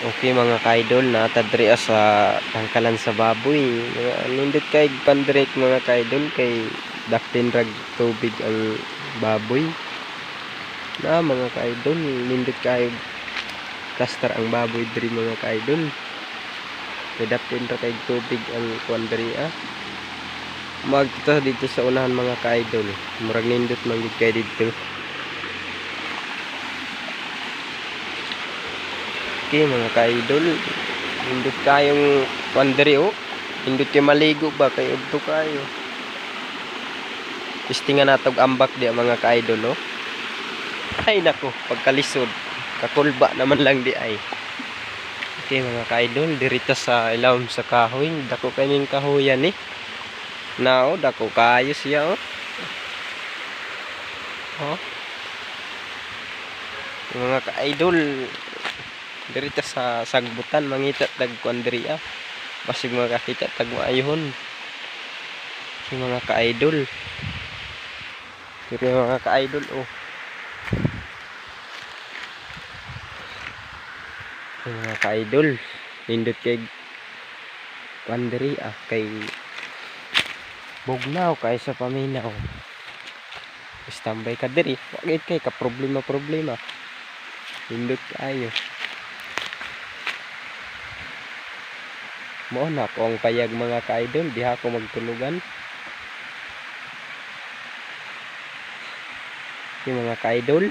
Okay mga ka-idol, natadri sa tangkalan sa baboy. Mga nindot kay pandrek mga ka-idol kay daktin rag tubig ang baboy. Na mga ka-idol, nindot kay kastar ang baboy diri mga ka-idol. Kay daktin ra kay tubig ang kuan diri Magkita dito sa unahan mga ka-idol. Murag nindot man gid kay dito. Okay mga ka-idol, nindot kayong kuan diri nindot kay maligo ba kay udto kayo. Testingan natog ambak di mga ka-idol Ay nako, pagkalisod kakulba naman lang di ay. Okay mga ka-idol, dirita sa ilawom sa kahoy, dako kaning kahoyan Nao, dako kayo siya Mga ka-idol, dirita sa sagbutan mangita tag kuan diri basig makakita tag maayhon. Si mga ka-idol. Diri mga ka-idol mga ka-idol, nindot kay kuan diri kay bugnaw kay sa paminaw. Standby ka diri, wagit kay ka problema. Nindot kayo. Mo na ko ang payag mga ka-idol, diha ko magtulugan. Yung mga ka-idol,